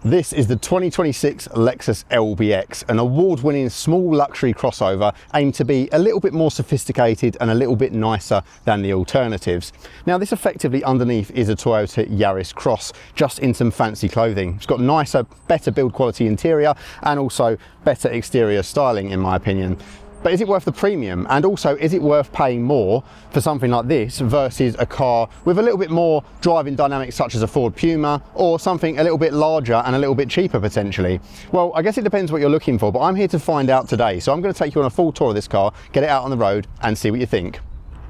This is the 2026 Lexus LBX, an award-winning small luxury crossover aimed to be a little bit more sophisticated and a little bit nicer than the alternatives. Now this effectively underneath is a Toyota Yaris Cross, just in some fancy clothing. It's got nicer, better build quality interior and also better exterior styling in my opinion. But is it worth the premium? And also, is it worth paying more for something like this versus a car with a little bit more driving dynamics such as a Ford Puma, or something a little bit larger and a little bit cheaper potentially? Well, I guess it depends what you're looking for, but I'm here to find out today. So I'm going to take you on a full tour of this car, get it out on the road and see what you think.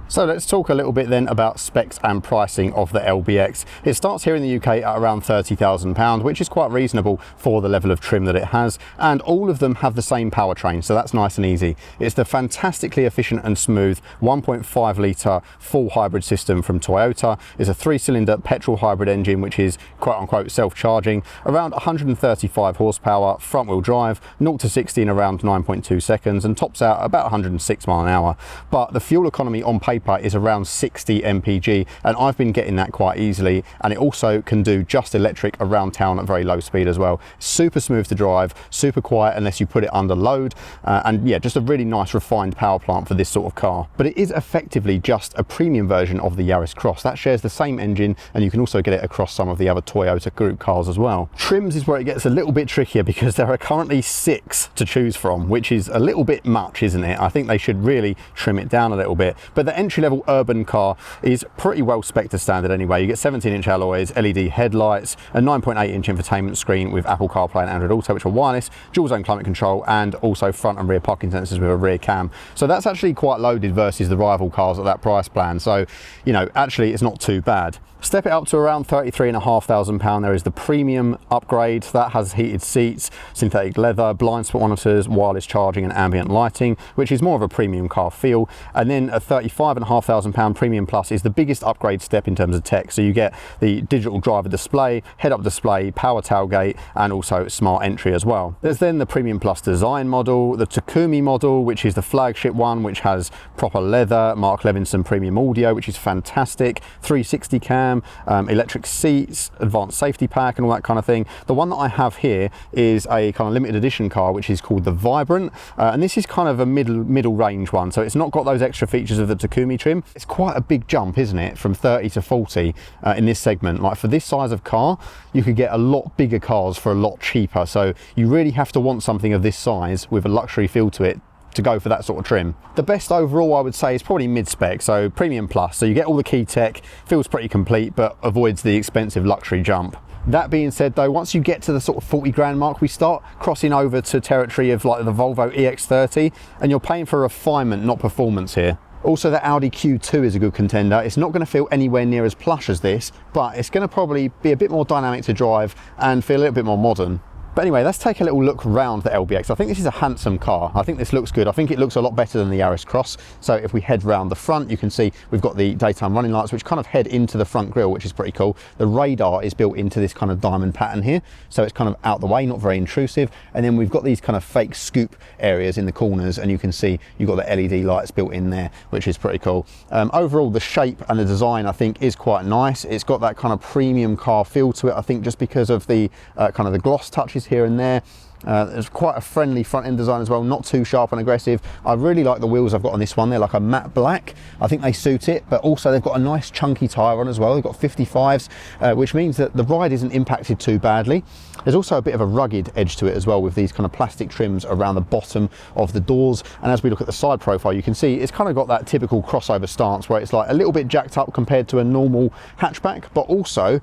So let's talk a little bit then about specs and pricing of the LBX. It starts here in the UK at around £30,000, which is quite reasonable for the level of trim that it has, and all of them have the same powertrain, so that's nice and easy. It's the fantastically efficient and smooth 1.5 litre full hybrid system from Toyota. It's a 3-cylinder petrol hybrid engine which is quote unquote self-charging, around 135 horsepower, front wheel drive, 0 to 60 in around 9.2 seconds, and tops out about 106 mile an hour. But the fuel economy on paper is around 60 mpg, and I've been getting that quite easily, and it also can do just electric around town at very low speed as well. Super smooth to drive, super quiet unless you put it under load, and yeah, just a really nice refined power plant for this sort of car. But it is effectively just a premium version of the Yaris Cross that shares the same engine, and you can also get it across some of the other Toyota group cars as well. Trims is where it gets a little bit trickier because there are currently 6 to choose from, which is a little bit much, isn't it? I think they should really trim it down a little bit. But the entry-level urban car is pretty well spec'd to standard anyway. You get 17-inch alloys, LED headlights, a 9.8-inch infotainment screen with Apple CarPlay and Android Auto, which are wireless, dual zone climate control, and also front and rear parking sensors with a rear cam. So that's actually quite loaded versus the rival cars at that price plan. So, you know, actually it's not too bad. Step it up to around £33,500. There is the premium upgrade that has heated seats, synthetic leather, blind spot monitors, wireless charging and ambient lighting, which is more of a premium car feel. And then a £35,500 premium plus is the biggest upgrade step in terms of tech. So you get the digital driver display, head-up display, power tailgate, and also smart entry as well. There's then the premium plus design model, the Takumi model, which is the flagship one, which has proper leather, Mark Levinson premium audio, which is fantastic, 360 cam, electric seats, advanced safety pack and all that kind of thing. The one that I have here is a kind of limited edition car which is called the Vibrant, and this is kind of a middle range one, so it's not got those extra features of the Takumi trim. It's quite a big jump, isn't it, from 30 to 40 in this segment. Like for this size of car you could get a lot bigger cars for a lot cheaper, so you really have to want something of this size with a luxury feel to it to go for that sort of trim. The best overall I would say is probably mid-spec, so premium plus, so you get all the key tech, feels pretty complete but avoids the expensive luxury jump. That being said though, once you get to the sort of 40 grand mark, we start crossing over to territory of like the Volvo EX30, and you're paying for refinement, not performance here. Also, the Audi Q2 is a good contender. It's not going to feel anywhere near as plush as this, but it's going to probably be a bit more dynamic to drive and feel a little bit more modern. But anyway, let's take a little look around the LBX. I think this is a handsome car. I think this looks good. I think it looks a lot better than the Yaris Cross. So if we head round the front, you can see we've got the daytime running lights, which kind of head into the front grille, which is pretty cool. The radar is built into this kind of diamond pattern here, so it's kind of out the way, not very intrusive. And then we've got these kind of fake scoop areas in the corners, and you can see you've got the LED lights built in there, which is pretty cool. Overall, the shape and the design I think is quite nice. It's got that kind of premium car feel to it, I think, just because of the kind of the gloss touches here and there. There's quite a friendly front end design as well, not too sharp and aggressive. I really like the wheels I've got on this one. They're like a matte black. I think they suit it, but also they've got a nice chunky tyre on as well. They've got 55s, which means that the ride isn't impacted too badly. There's also a bit of a rugged edge to it as well, with these kind of plastic trims around the bottom of the doors. And as we look at the side profile, you can see it's kind of got that typical crossover stance where it's like a little bit jacked up compared to a normal hatchback, but also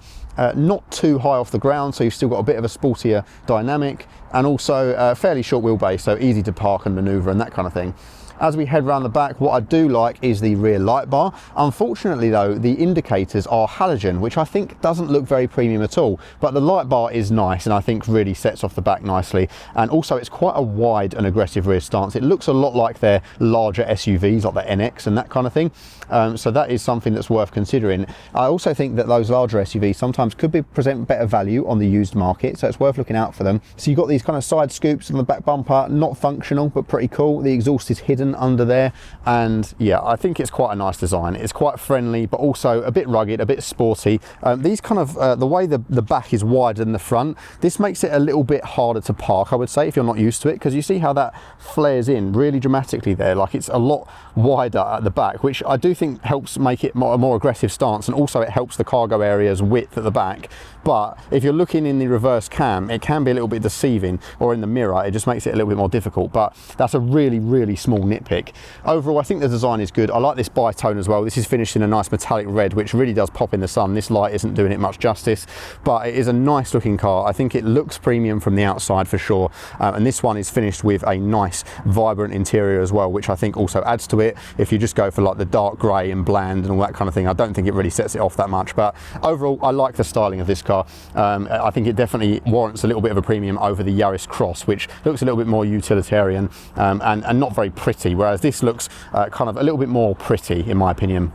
not too high off the ground, so you've still got a bit of a sportier dynamic, and also fairly short wheelbase, so easy to park and manoeuvre and that kind of thing. As we head around the back, what I do like is the rear light bar. Unfortunately though, the indicators are halogen, which I think doesn't look very premium at all, but the light bar is nice and I think really sets off the back nicely. And also it's quite a wide and aggressive rear stance. It looks a lot like their larger SUVs, like the NX and that kind of thing. So that is something that's worth considering. I also think that those larger SUVs sometimes could present better value on the used market, so it's worth looking out for them. So you've got these kind of side scoops on the back bumper, not functional, but pretty cool. The exhaust is hidden button under there, and yeah, I think it's quite a nice design. It's quite friendly, but also a bit rugged, a bit sporty. These kind of, the way the back is wider than the front, this makes it a little bit harder to park, I would say, if you're not used to it, because you see how that flares in really dramatically there. Like, it's a lot wider at the back, which I do think helps make it a more aggressive stance, and also it helps the cargo area's width at the back. But if you're looking in the reverse cam, it can be a little bit deceiving, or in the mirror, it just makes it a little bit more difficult. But that's a really small nitpick. Overall, I think the design is good. I like this bi-tone as well. This is finished in a nice metallic red, which really does pop in the sun. This light isn't doing it much justice, but it is a nice looking car. I think it looks premium from the outside for sure. And this one is finished with a nice vibrant interior as well, which I think also adds to it. If you just go for like the dark grey and bland and all that kind of thing, I don't think it really sets it off that much. But overall, I like the styling of this car. I think it definitely warrants a little bit of a premium over the Yaris Cross, which looks a little bit more utilitarian and not very pretty, whereas this looks kind of a little bit more pretty in my opinion.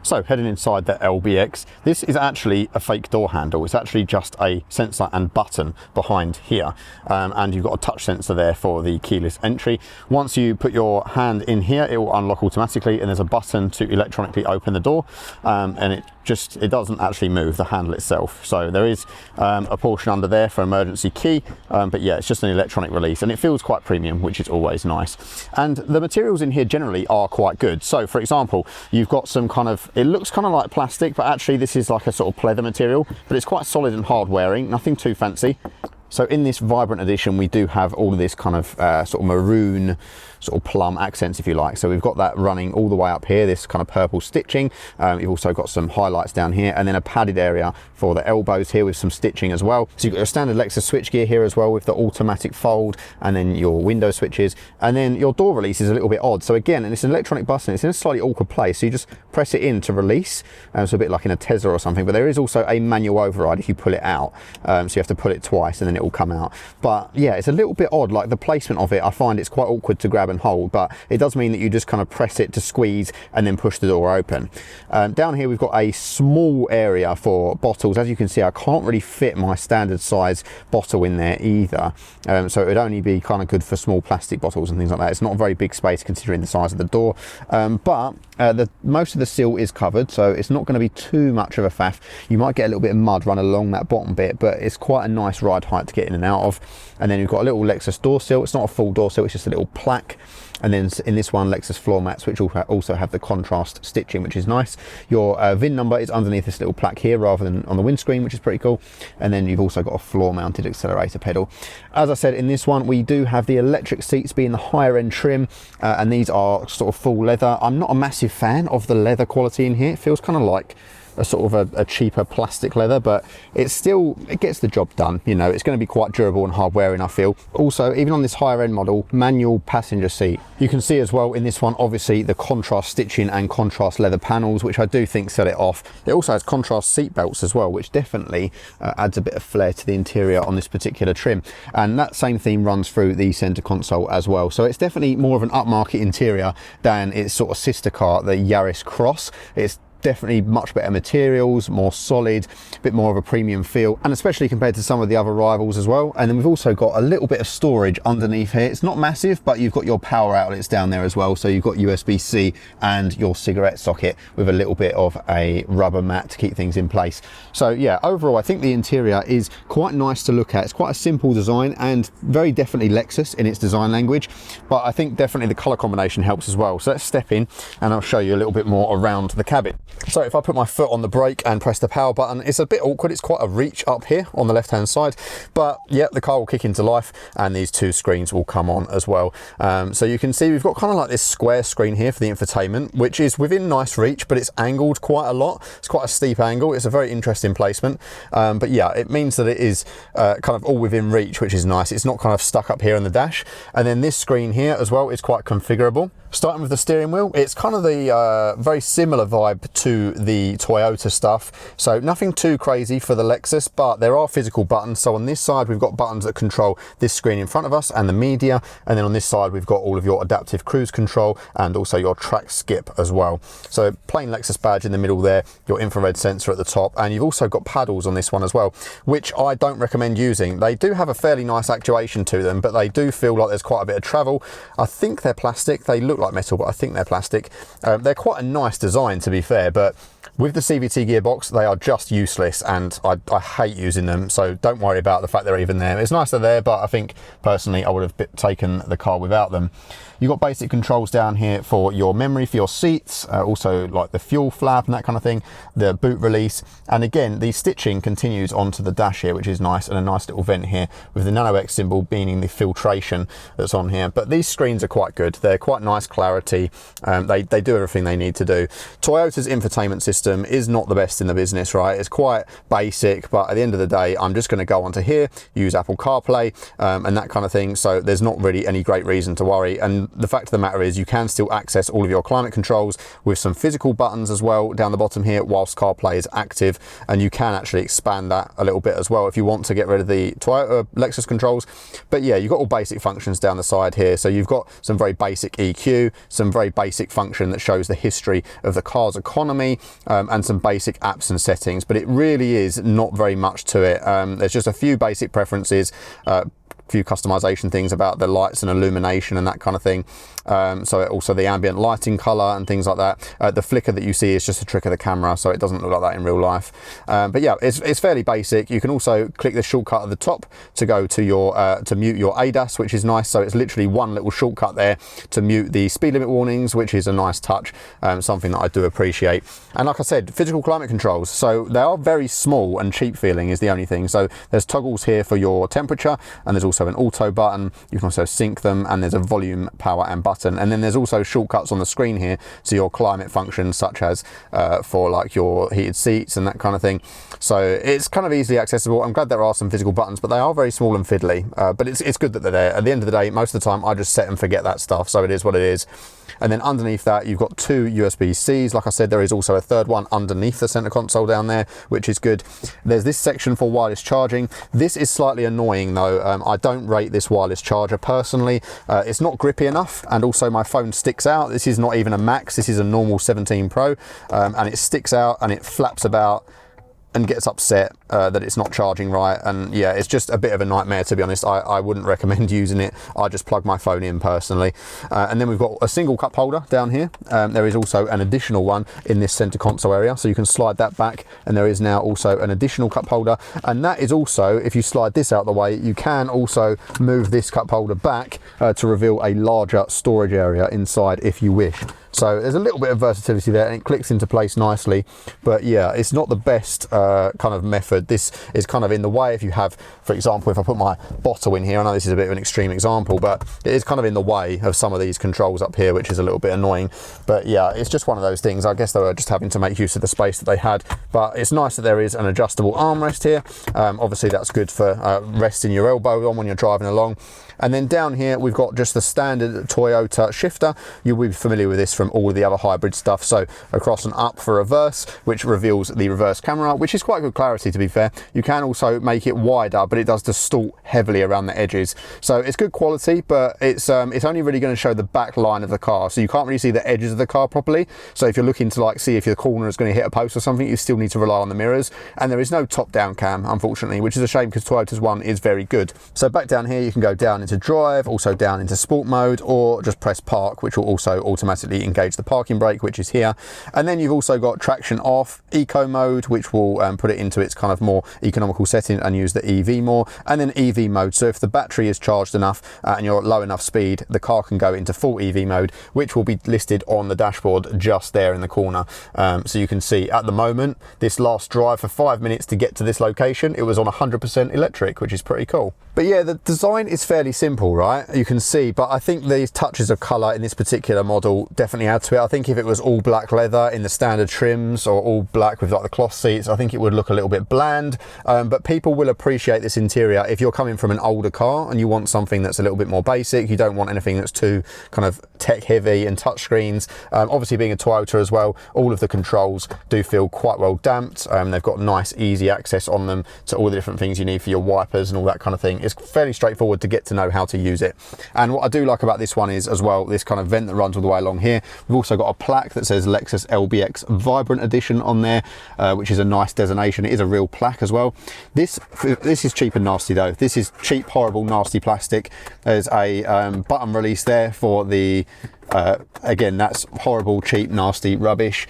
So heading inside the LBX, this is actually a fake door handle. It's actually just a sensor and button behind here. And you've got a touch sensor there for the keyless entry. Once you put your hand in here, it will unlock automatically, and there's a button to electronically open the door. And it doesn't actually move the handle itself. So there is a portion under there for emergency key, but yeah, it's just an electronic release, and it feels quite premium, which is always nice. And the materials in here generally are quite good. So for example, you've got some kind of, it looks kind of like plastic, but actually this is like a sort of pleather material, but it's quite solid and hard wearing, nothing too fancy. So in this Vibrant edition, we do have all of this kind of sort of maroon, sort of plum accents, if you like. So we've got that running all the way up here, this kind of purple stitching. You've also got some highlights down here, and then a padded area for the elbows here with some stitching as well. So you've got your standard Lexus switchgear here as well with the automatic fold, and then your window switches. And then your door release is a little bit odd. So again, and it's an electronic button, it's in a slightly awkward place. So you just press it in to release. So a bit like in a Tesla or something, but there is also a manual override if you pull it out. So you have to pull it twice and then it will come out. But yeah, it's a little bit odd, like the placement of it, I find it's quite awkward to grab and hold, but it does mean that you just kind of press it to squeeze and then push the door open. Down here we've got a small area for bottles. As you can see, I can't really fit my standard size bottle in there either, so it would only be kind of good for small plastic bottles and things like that. It's not a very big space considering the size of the door, but most of the sill is covered, so it's not going to be too much of a faff. You might get a little bit of mud run along that bottom bit, but it's quite a nice ride height to get in and out of. And then you've got a little Lexus door sill. It's not a full door sill, it's just a little plaque. And then in this one, Lexus floor mats, which also have the contrast stitching, which is nice. Your VIN number is underneath this little plaque here rather than on the windscreen, which is pretty cool. And then you've also got a floor mounted accelerator pedal. As I said, in this one, we do have the electric seats being the higher end trim, and these are sort of full leather. I'm not a massive fan of the leather quality in here. It feels kind of like a sort of a cheaper plastic leather, but it gets the job done. You know, it's going to be quite durable and hard wearing, I feel. Also, even on this higher end model, manual passenger seat. You can see as well in this one, obviously the contrast stitching and contrast leather panels, which I do think set it off. It also has contrast seat belts as well, which definitely adds a bit of flair to the interior on this particular trim. And that same theme runs through the center console as well. So it's definitely more of an upmarket interior than its sort of sister car, the Yaris Cross. It's definitely much better materials, more solid, a bit more of a premium feel, and especially compared to some of the other rivals as well. And then we've also got a little bit of storage underneath here. It's not massive, but you've got your power outlets down there as well. So you've got USB-C and your cigarette socket with a little bit of a rubber mat to keep things in place. So yeah, overall, I think the interior is quite nice to look at. It's quite a simple design and very definitely Lexus in its design language, but I think definitely the color combination helps as well. So let's step in and I'll show you a little bit more around the cabin. So if I put my foot on the brake and press the power button, it's a bit awkward. It's quite a reach up here on the left hand side, but yeah, the car will kick into life and these two screens will come on as well. So you can see we've got kind of like this square screen here for the infotainment, which is within nice reach, but it's angled quite a lot. It's quite a steep angle. It's a very interesting placement, but yeah, it means that it is kind of all within reach, which is nice. It's not kind of stuck up here on the dash. And then this screen here as well is quite configurable. Starting with the steering wheel, it's kind of the very similar vibe to the Toyota stuff. So nothing too crazy for the Lexus, but there are physical buttons. So on this side, we've got buttons that control this screen in front of us and the media. And then on this side, we've got all of your adaptive cruise control and also your track skip as well. So plain Lexus badge in the middle there, your infrared sensor at the top, and you've also got paddles on this one as well, which I don't recommend using. They do have a fairly nice actuation to them, but they do feel like there's quite a bit of travel. I think they're plastic. They look like metal, but I think they're plastic. They're quite a nice design, to be fair, but with the CVT gearbox, they are just useless, and I hate using them, so don't worry about the fact they're even there. It's nice they're there, but I think personally I would have taken the car without them. You've got basic controls down here for your memory for your seats, also like the fuel flap and that kind of thing, the boot release, and again the stitching continues onto the dash here, which is nice, and a nice little vent here with the Nano X symbol meaning the filtration that's on here. But these screens are quite good, they're quite nice clarity, they do everything they need to do. Toyota's infotainment system is not the best in the business, right? It's quite basic, but at the end of the day I'm just going to go onto here, use Apple CarPlay and that kind of thing, so there's not really any great reason to worry. And the fact of the matter is you can still access all of your climate controls with some physical buttons as well down the bottom here whilst CarPlay is active, and you can actually expand that a little bit as well if you want to get rid of the Toyota Lexus controls. But yeah, you've got all basic functions down the side here, so you've got some very basic EQ, some very basic function that shows the history of the car's economy, and some basic apps and settings, but it really is not very much to it. There's just a few basic preferences, few customization things about the lights and illumination and that kind of thing. So also the ambient lighting color and things like that. The flicker that you see is just a trick of the camera, so it doesn't look like that in real life. But yeah, it's fairly basic. You can also click the shortcut at the top to go to your to mute your ADAS, which is nice. So it's literally one little shortcut there to mute the speed limit warnings, which is a nice touch, something that I do appreciate. And like I said, physical climate controls, so they are very small and cheap feeling is the only thing. So there's toggles here for your temperature, and there's also an auto button. You can also sync them, and there's a volume, power and button, and then there's also shortcuts on the screen here to your climate functions, such as for like your heated seats and that kind of thing. So it's kind of easily accessible. I'm glad there are some physical buttons, but they are very small and fiddly, but it's good that they're there. At the end of the day, most of the time I just set and forget that stuff, so it is what it is. And then underneath that you've got two USB-Cs. Like I said, there is also a third one underneath the center console down there, which is good. There's this section for wireless charging. This is slightly annoying though. I don't rate this wireless charger personally. It's not grippy enough, and also my phone sticks out. This is not even a Max, this is a normal 17 Pro, and it sticks out and it flaps about and gets upset that it's not charging right. And yeah, it's just a bit of a nightmare, to be honest. I wouldn't recommend using it. I just plug my phone in personally. And then we've got a single cup holder down here. There is also an additional one in this center console area, so you can slide that back, and there is now also an additional cup holder. And that is also, if you slide this out the way, you can also move this cup holder back to reveal a larger storage area inside if you wish. So there's a little bit of versatility there, and it clicks into place nicely. But yeah, it's not the best kind of method. This is kind of in the way if you have, for example, if I put my bottle in here, I know this is a bit of an extreme example, but it is kind of in the way of some of these controls up here, which is a little bit annoying. But yeah, it's just one of those things. I guess they were just having to make use of the space that they had. But it's nice that there is an adjustable armrest here. Obviously that's good for resting your elbow on when you're driving along. And then down here we've got just the standard Toyota shifter. You'll be familiar with this from all of the other hybrid stuff. So across and up for reverse, which reveals the reverse camera, which is quite good clarity, to be fair. You can also make it wider, but it does distort heavily around the edges. So it's good quality, but it's only really going to show the back line of the car, so you can't really see the edges of the car properly. So if you're looking to like see if your corner is going to hit a post or something, you still need to rely on the mirrors. And there is no top-down cam, unfortunately, which is a shame because Toyota's one is very good. So back down here you can go down into drive, also down into sport mode, or just press park, which will also automatically engage the parking brake, which is here. And then you've also got traction off, eco mode, which will put it into its kind of more economical setting and use the EV more, and then EV mode. So if the battery is charged enough and you're at low enough speed, the car can go into full EV mode, which will be listed on the dashboard just there in the corner. So you can see at the moment, this last drive for 5 minutes to get to this location, it was on 100% electric, which is pretty cool. But yeah, the design is fairly simple, right? You can see, but I think these touches of color in this particular model definitely definitely add to it. I think if it was all black leather in the standard trims or all black with like the cloth seats, I think it would look a little bit bland, but people will appreciate this interior. If you're coming from an older car and you want something that's a little bit more basic, you don't want anything that's too kind of tech heavy and touchscreens. Obviously being a Toyota as well, all of the controls do feel quite well damped. They've got nice easy access on them to all the different things you need for your wipers and all that kind of thing. It's fairly straightforward to get to know how to use it. And what I do like about this one is as well this kind of vent that runs all the way along here. We've also got a plaque that says Lexus LBX Vibrant Edition on there, which is a nice designation. It is a real plaque as well. This is cheap and nasty though. This is cheap, horrible, nasty plastic. There's a button release there for the again, that's horrible, cheap, nasty rubbish.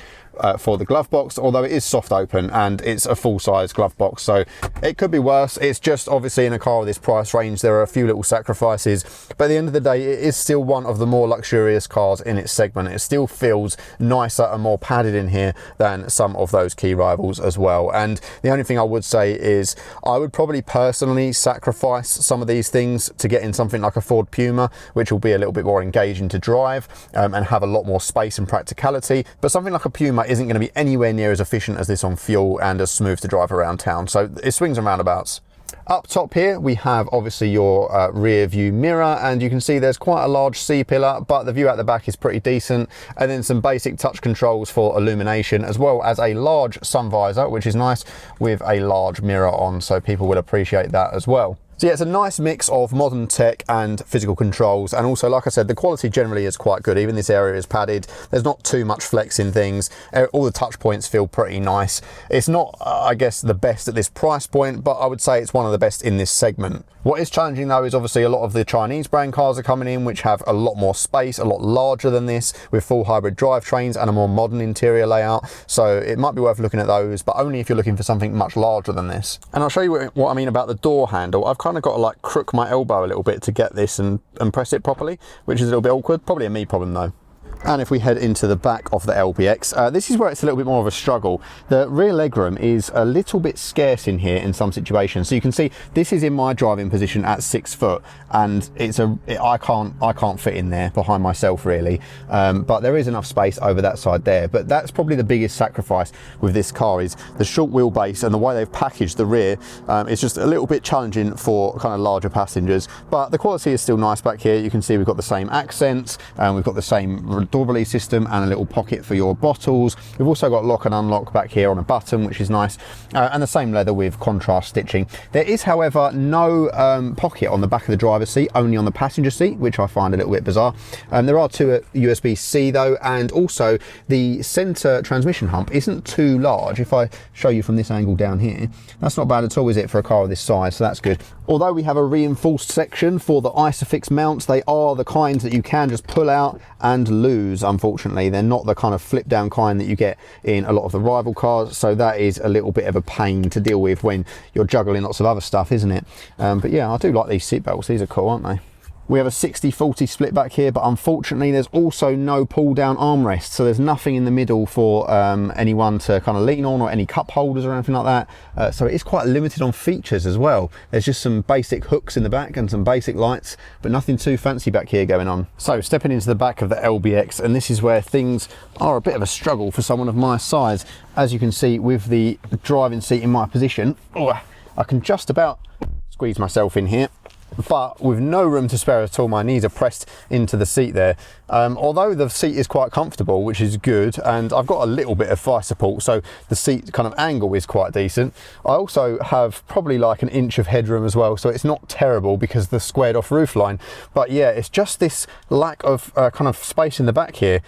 For the glove box, although it is soft open and it's a full-size glove box, so it could be worse. It's just obviously in a car of this price range there are a few little sacrifices, but at the end of the day it is still one of the more luxurious cars in its segment. It still feels nicer and more padded in here than some of those key rivals as well. And the only thing I would say is I would probably personally sacrifice some of these things to get in something like a Ford Puma, which will be a little bit more engaging to drive and have a lot more space and practicality. But something like a Puma isn't going to be anywhere near as efficient as this on fuel and as smooth to drive around town, so it swings and roundabouts. Up top here we have obviously your rear view mirror, and you can see there's quite a large C-pillar, but the view out the back is pretty decent, and then some basic touch controls for illumination, as well as a large sun visor, which is nice, with a large mirror on, so people will appreciate that as well. So yeah, it's a nice mix of modern tech and physical controls, and also, like I said, the quality generally is quite good. Even this area is padded. There's not too much flex in things. All the touch points feel pretty nice. It's not, I guess, the best at this price point, but I would say it's one of the best in this segment. What is challenging though is obviously a lot of the Chinese brand cars are coming in, which have a lot more space, a lot larger than this, with full hybrid drivetrains and a more modern interior layout. So it might be worth looking at those, but only if you're looking for something much larger than this. And I'll show you what I mean about the door handle. I've kind of got to like crook my elbow a little bit to get this and press it properly, which is a little bit awkward. Probably a me problem though. And if we head into the back of the LBX, this is where it's a little bit more of a struggle. The rear legroom is a little bit scarce in here in some situations. So you can see this is in my driving position at 6 foot, and I can't fit in there behind myself really. But there is enough space over that side there. But that's probably the biggest sacrifice with this car, is the short wheelbase and the way they've packaged the rear. It's just a little bit challenging for kind of larger passengers. But the quality is still nice back here. You can see we've got the same accents, and we've got the same door release system and a little pocket for your bottles. We've also got lock and unlock back here on a button, which is nice, and the same leather with contrast stitching. There is, however, no pocket on the back of the driver's seat, only on the passenger seat, which I find a little bit bizarre. There are two USB-C though, and also the center transmission hump isn't too large. If I show you from this angle down here, that's not bad at all, is it, for a car of this size? So that's good. Although we have a reinforced section for the Isofix mounts, they are the kinds that you can just pull out and lose. Unfortunately, they're not the kind of flip down kind that you get in a lot of the rival cars, so that is a little bit of a pain to deal with when you're juggling lots of other stuff, isn't it? But yeah, I do like these seat belts. These are cool, aren't they? We have a 60/40 split back here, but unfortunately there's also no pull down armrest, so there's nothing in the middle for anyone to kind of lean on, or any cup holders or anything like that. So it is quite limited on features as well. There's just some basic hooks in the back and some basic lights, but nothing too fancy back here going on. So stepping into the back of the LBX, and this is where things are a bit of a struggle for someone of my size. As you can see, with the driving seat in my position, I can just about squeeze myself in here, but with no room to spare at all. My knees are pressed into the seat there. Although the seat is quite comfortable, which is good, and I've got a little bit of thigh support, so the seat kind of angle is quite decent. I also have probably like an inch of headroom as well, so it's not terrible because of the squared off roofline. But yeah, it's just this lack of kind of space in the back here.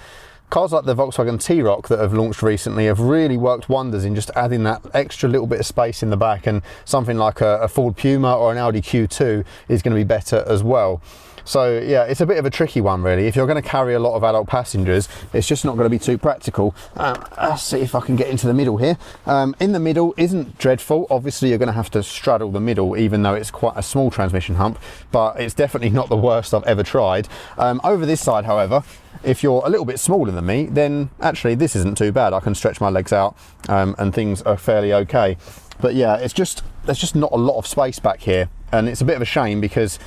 Cars like the Volkswagen T-Roc that have launched recently have really worked wonders in just adding that extra little bit of space in the back, and something like a Ford Puma or an Audi Q2 is going to be better as well. So yeah, it's a bit of a tricky one really. If you're going to carry a lot of adult passengers, it's just not going to be too practical. Let's see if I can get into the middle here. In the middle isn't dreadful. Obviously you're going to have to straddle the middle, even though it's quite a small transmission hump, but it's definitely not the worst I've ever tried. Over this side, however, if you're a little bit smaller than me, then actually this isn't too bad. I can stretch my legs out and things are fairly okay. But yeah, there's just not a lot of space back here, and it's a bit of a shame because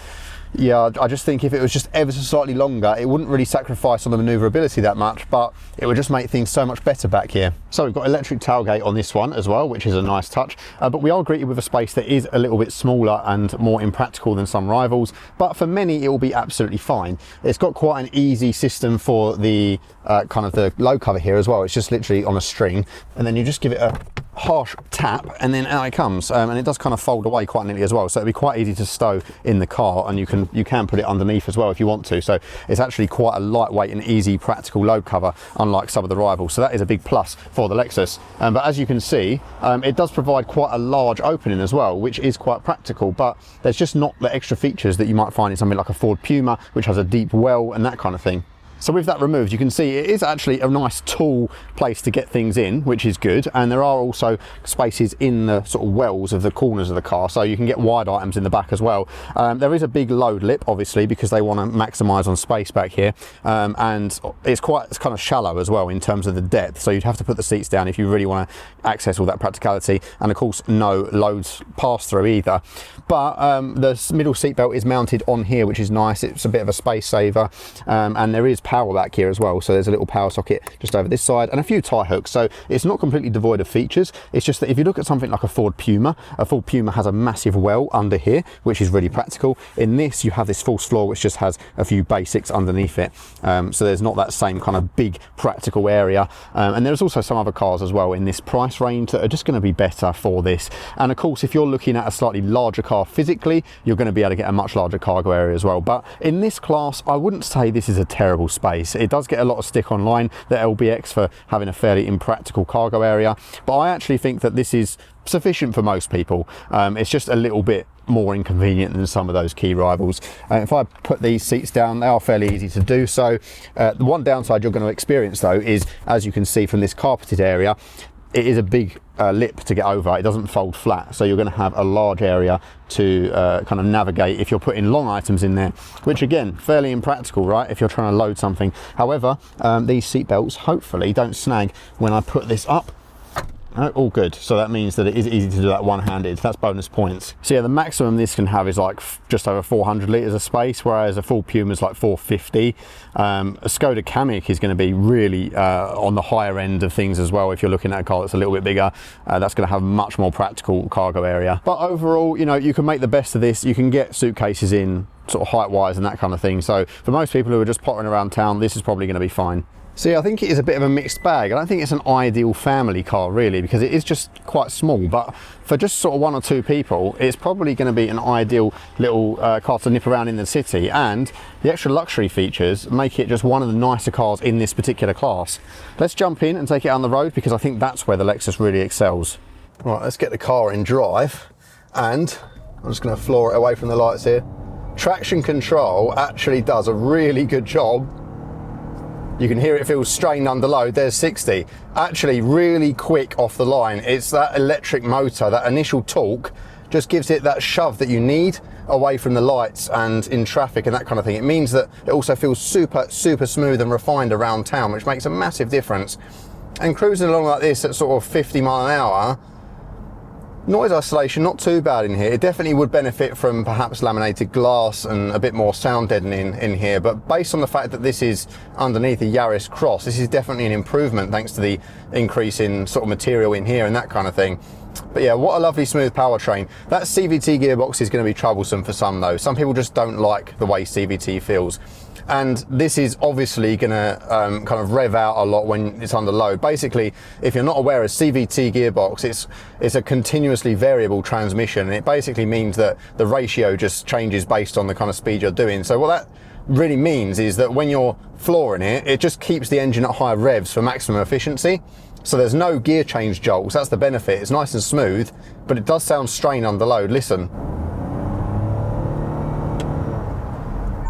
Yeah, I just think if it was just ever so slightly longer, it wouldn't really sacrifice on the manoeuvrability that much, but it would just make things so much better back here. So we've got electric tailgate on this one as well, which is a nice touch, but we are greeted with a space that is a little bit smaller and more impractical than some rivals, but for many it will be absolutely fine. It's got quite an easy system for the kind of the load cover here as well. It's just literally on a string, and then you just give it a harsh tap and then out it comes, and it does kind of fold away quite neatly as well, so it'll be quite easy to stow in the car, and you can put it underneath as well if you want to. So it's actually quite a lightweight and easy practical load cover, unlike some of the rivals, so that is a big plus for the Lexus. But as you can see, it does provide quite a large opening as well, which is quite practical, but there's just not the extra features that you might find in something like a Ford Puma, which has a deep well and that kind of thing. So with that removed, you can see it is actually a nice tall place to get things in, which is good. And there are also spaces in the sort of wells of the corners of the car, so you can get wide items in the back as well. There is a big load lip, obviously, because they want to maximise on space back here. And it's kind of shallow as well in terms of the depth. So you'd have to put the seats down if you really want to access all that practicality. And of course, no loads pass through either. But the middle seat belt is mounted on here, which is nice. It's a bit of a space saver, and there is power back here as well, so there's a little power socket just over this side and a few tie hooks, so it's not completely devoid of features. It's just that if you look at something like a Ford Puma has a massive well under here, which is really practical. In this, you have this false floor which just has a few basics underneath it, so there's not that same kind of big practical area. And there's also some other cars as well in this price range that are just going to be better for this. And of course, if you're looking at a slightly larger car physically, you're going to be able to get a much larger cargo area as well. But in this class, I wouldn't say this is a terrible space. It does get a lot of stick online, the LBX, for having a fairly impractical cargo area, but I actually think that this is sufficient for most people. It's just a little bit more inconvenient than some of those key rivals. If I put these seats down, they are fairly easy to do so. The one downside you're going to experience though is, as you can see from this carpeted area, it is a big lip to get over. It doesn't fold flat, so you're going to have a large area to kind of navigate if you're putting long items in there, which again, fairly impractical, right, if you're trying to load something. However, these seat belts hopefully don't snag when I put this up. All good, so that means that it is easy to do that one-handed. That's bonus points. So yeah, the maximum this can have is like just over 400 litres of space, whereas a full Puma is like 450. A Skoda Kamiq is going to be really on the higher end of things as well. If you're looking at a car that's a little bit bigger, that's going to have much more practical cargo area. But overall, you know, you can make the best of this. You can get suitcases in sort of height-wise and that kind of thing. So for most people who are just pottering around town, this is probably going to be fine. So yeah, I think it is a bit of a mixed bag. I don't think it's an ideal family car really, because it is just quite small, but for just sort of one or two people, it's probably going to be an ideal little car to nip around in the city, and the extra luxury features make it just one of the nicer cars in this particular class. Let's jump in and take it on the road, because I think that's where the Lexus really excels. Right, let's get the car in drive, and I'm just going to floor it away from the lights here. Traction control actually does a really good job. You can hear it feels strained under load. There's 60. Actually really quick off the line. It's that electric motor, that initial torque, just gives it that shove that you need away from the lights and in traffic and that kind of thing. It means that it also feels super smooth and refined around town, which makes a massive difference. And cruising along like this at sort of 50 miles an hour, noise isolation not too bad in here. It definitely would benefit from perhaps laminated glass and a bit more sound deadening in here, but based on the fact that this is underneath a Yaris Cross, this is definitely an improvement thanks to the increase in sort of material in here and that kind of thing. But yeah, what a lovely smooth powertrain. That CVT gearbox is going to be troublesome for some though. Some people just don't like the way CVT feels. And this is obviously going to kind of rev out a lot when it's under load. Basically, if you're not aware, a CVT gearbox, it's a continuously variable transmission, and it basically means that the ratio just changes based on the kind of speed you're doing. So what that really means is that when you're flooring it, it just keeps the engine at higher revs for maximum efficiency. So there's no gear change jolts. That's the benefit. It's nice and smooth, but it does sound strained under load. Listen.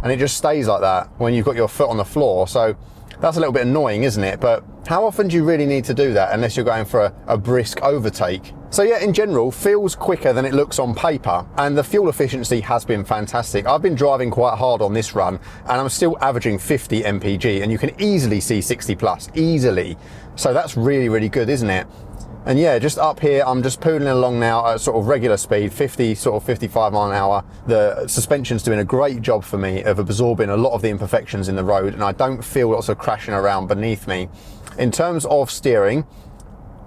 And it just stays like that when you've got your foot on the floor. So that's a little bit annoying, isn't it? But how often do you really need to do that unless you're going for a brisk overtake? So yeah, in general, feels quicker than it looks on paper, and the fuel efficiency has been fantastic. I've been driving quite hard on this run, and I'm still averaging 50 mpg, and you can easily see 60 plus, easily. So that's really good, isn't it? And yeah, just up here, I'm just pooling along now at sort of regular speed, 50, sort of 55 mile an hour. The suspension's doing a great job for me of absorbing a lot of the imperfections in the road, and I don't feel lots of crashing around beneath me. In terms of steering,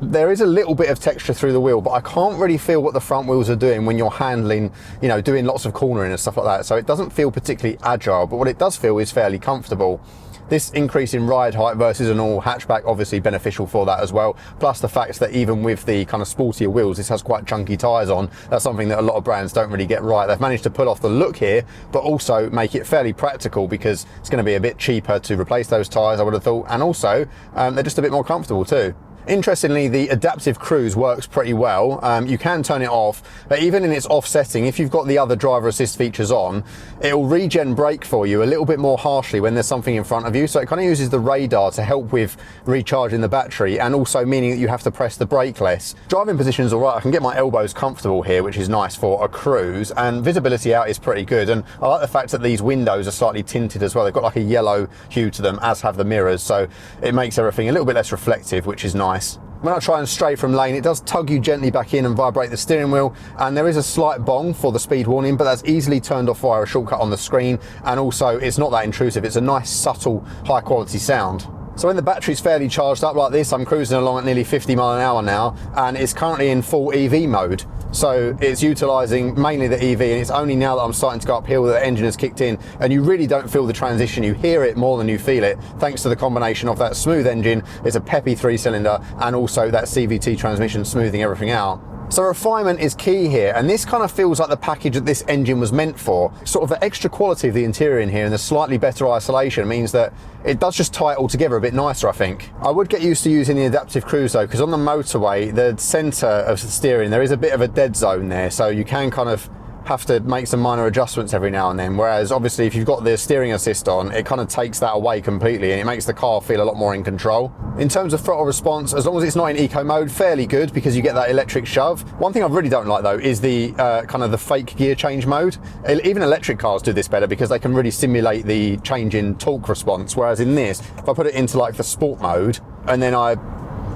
there is a little bit of texture through the wheel, but I can't really feel what the front wheels are doing when you're handling, you know, doing lots of cornering and stuff like that. So it doesn't feel particularly agile, but what it does feel is fairly comfortable. This increase in ride height versus an all hatchback, obviously beneficial for that as well. Plus the fact that even with the kind of sportier wheels, this has quite chunky tyres on. That's something that a lot of brands don't really get right. They've managed to pull off the look here, but also make it fairly practical because it's going to be a bit cheaper to replace those tyres, I would have thought. And also, they're just a bit more comfortable too. Interestingly, the adaptive cruise works pretty well. You can turn it off, but even in its off setting, if you've got the other driver assist features on, it'll regen brake for you a little bit more harshly when there's something in front of you. So it kind of uses the radar to help with recharging the battery, and also meaning that you have to press the brake less. Driving position's all right. I can get my elbows comfortable here, which is nice for a cruise, and visibility out is pretty good. And I like the fact that these windows are slightly tinted as well. They've got like a yellow hue to them, as have the mirrors. So it makes everything a little bit less reflective, which is nice. When I try and stray from lane, it does tug you gently back in and vibrate the steering wheel, and there is a slight bong for the speed warning, but that's easily turned off via a shortcut on the screen, and also it's not that intrusive. It's a nice, subtle, high quality sound. So when the battery's fairly charged up like this, I'm cruising along at nearly 50 mile an hour now, and it's currently in full EV mode. So it's utilising mainly the EV, and it's only now that I'm starting to go uphill that the engine has kicked in, and you really don't feel the transition. You hear it more than you feel it, thanks to the combination of that smooth engine, it's a peppy 3-cylinder, and also that CVT transmission smoothing everything out. So refinement is key here, and this kind of feels like the package that this engine was meant for. Sort of the extra quality of the interior in here and the slightly better isolation means that it does just tie it all together a bit nicer, I think. I would get used to using the adaptive cruise though, because on the motorway, the centre of the steering, there is a bit of a dead zone there, so you can kind of have to make some minor adjustments every now and then, whereas obviously if you've got the steering assist on, it kind of takes that away completely, and it makes the car feel a lot more in control. In terms of throttle response, as long as it's not in eco mode, fairly good, because you get that electric shove. One thing I really don't like though is the kind of the fake gear change mode. Even electric cars do this better because they can really simulate the change in torque response, whereas in this, if I put it into like the sport mode and then I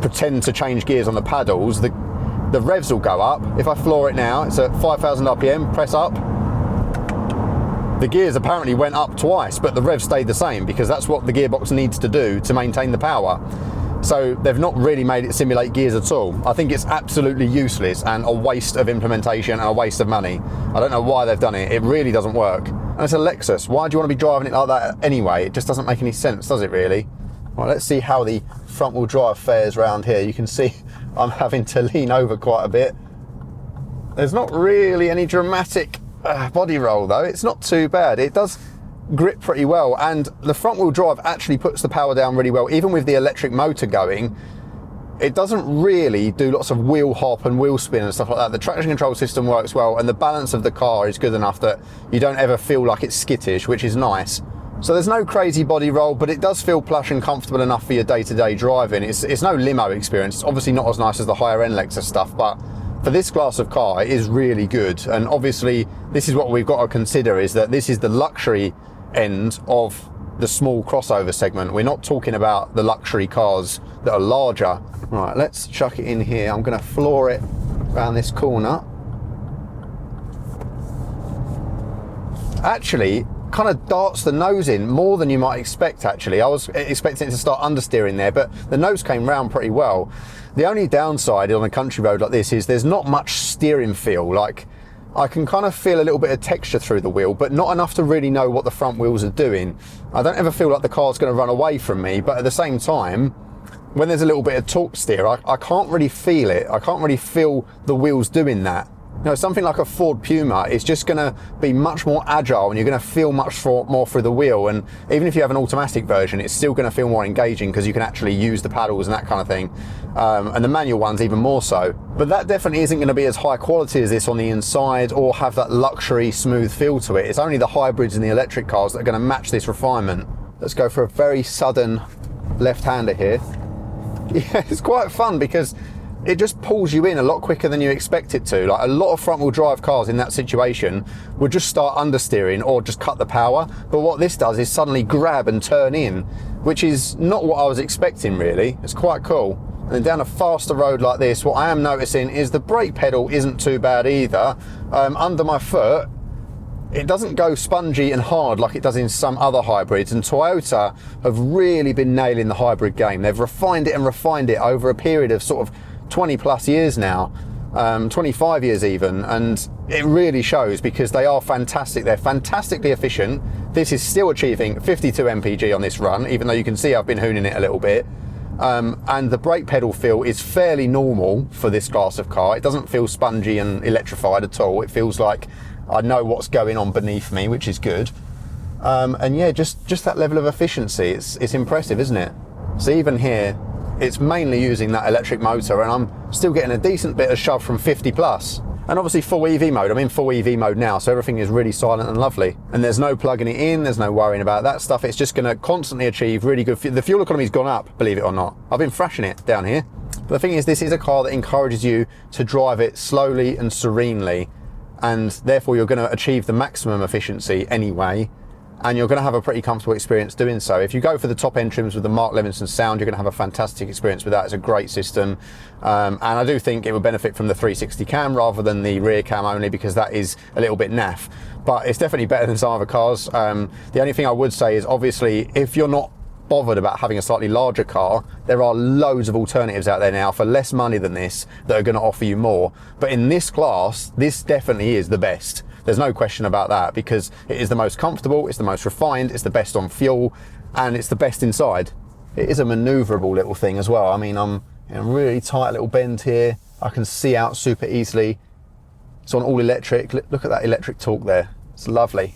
pretend to change gears on the paddles, the revs will go up. If I floor it now, it's at 5,000 RPM, press up. The gears apparently went up twice, but the revs stayed the same because that's what the gearbox needs to do to maintain the power. So they've not really made it simulate gears at all. I think it's absolutely useless and a waste of implementation and a waste of money. I don't know why they've done it. It really doesn't work. And it's a Lexus. Why do you want to be driving it like that anyway? It just doesn't make any sense, does it really? Well, let's see how the front wheel drive fares around here. You can see I'm having to lean over quite a bit. There's not really any dramatic body roll though. It's not too bad. It does grip pretty well, and the front wheel drive actually puts the power down really well. Even with the electric motor going, it doesn't really do lots of wheel hop and wheel spin and stuff like that. The traction control system works well, and the balance of the car is good enough that you don't ever feel like it's skittish, which is nice. So there's no crazy body roll, but it does feel plush and comfortable enough for your day-to-day driving. It's no limo experience. It's obviously not as nice as the higher end Lexus stuff, but for this class of car, it is really good. And obviously, this is what we've got to consider, is that this is the luxury end of the small crossover segment. We're not talking about the luxury cars that are larger. Right, let's chuck it in here. I'm going to floor it around this corner. Actually, kind of darts the nose in more than you might expect. Actually, I was expecting it to start understeering there, but the nose came round pretty well. The only downside on a country road like this is there's not much steering feel. Like, I can kind of feel a little bit of texture through the wheel, but not enough to really know what the front wheels are doing. I don't ever feel like the car's going to run away from me, but at the same time, when there's a little bit of torque steer, I can't really feel it. I can't really feel the wheels doing that. You know, something like a Ford Puma is just going to be much more agile, and you're going to feel much more through the wheel. And even if you have an automatic version, it's still going to feel more engaging because you can actually use the paddles and that kind of thing. And the manual ones even more so. But that definitely isn't going to be as high quality as this on the inside, or have that luxury smooth feel to it. It's only the hybrids and the electric cars that are going to match this refinement. Let's go for a very sudden left-hander here. Yeah, it's quite fun because it just pulls you in a lot quicker than you expect it to. Like, a lot of front wheel drive cars in that situation would just start understeering or just cut the power. But what this does is suddenly grab and turn in, which is not what I was expecting really. It's quite cool. And then down a faster road like this, what I am noticing is the brake pedal isn't too bad either. Under my foot, it doesn't go spongy and hard like it does in some other hybrids, and Toyota have really been nailing the hybrid game. They've refined it and refined it over a period of sort of 20 plus years now, 25 years even, and it really shows because they are fantastic. They're fantastically efficient. This is still achieving 52 mpg on this run, even though you can see I've been hooning it a little bit. And the brake pedal feel is fairly normal for this class of car. It doesn't feel spongy and electrified at all. It feels like I know what's going on beneath me, which is good. And yeah, just that level of efficiency, it's impressive, isn't it? So even here, it's mainly using that electric motor, and I'm still getting a decent bit of shove from 50 plus. And obviously full EV mode, I'm in full EV mode now, so everything is really silent and lovely. And there's no plugging it in, there's no worrying about that stuff. It's just gonna constantly achieve really good, the fuel economy's gone up, believe it or not. I've been thrashing it down here. But the thing is, this is a car that encourages you to drive it slowly and serenely, and therefore you're gonna achieve the maximum efficiency anyway, and you're going to have a pretty comfortable experience doing so. If you go for the top end trims with the Mark Levinson sound, you're going to have a fantastic experience with that. It's a great system, and I do think it will benefit from the 360 cam rather than the rear cam only, because that is a little bit naff, but it's definitely better than some other cars. The only thing I would say is, obviously, if you're not bothered about having a slightly larger car, there are loads of alternatives out there now for less money than this that are going to offer you more. But in this class, this definitely is the best. There's no question about that, because it is the most comfortable, it's the most refined, it's the best on fuel, and it's the best inside. It is a manoeuvrable little thing as well. I mean, I'm in a really tight little bend here. I can see out super easily. It's on all electric. Look at that electric torque there. It's lovely.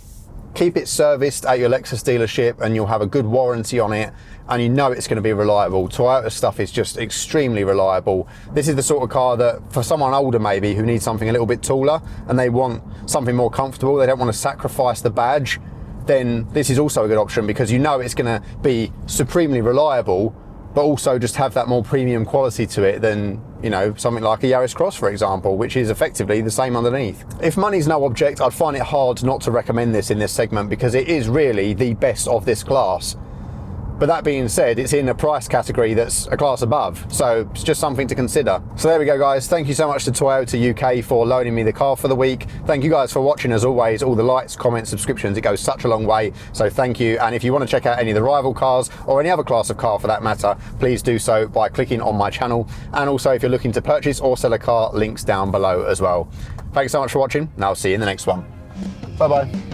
Keep it serviced at your Lexus dealership and you'll have a good warranty on it, and you know it's going to be reliable. Toyota stuff is just extremely reliable. This is the sort of car that, for someone older maybe, who needs something a little bit taller and they want something more comfortable, they don't want to sacrifice the badge, then this is also a good option, because you know it's going to be supremely reliable, but also just have that more premium quality to it than, you know, something like a Yaris Cross, for example, which is effectively the same underneath. If money's no object, I'd find it hard not to recommend this in this segment, because it is really the best of this class. But that being said, it's in a price category that's a class above, so it's just something to consider. So there we go, guys. Thank you so much to Toyota UK for loaning me the car for the week. Thank you guys for watching, as always. All the likes, comments, subscriptions, it goes such a long way, so thank you. And if you want to check out any of the rival cars, or any other class of car for that matter, please do so by clicking on my channel. And also, if you're looking to purchase or sell a car, links down below as well. Thanks so much for watching, and I'll see you in the next one. Bye bye.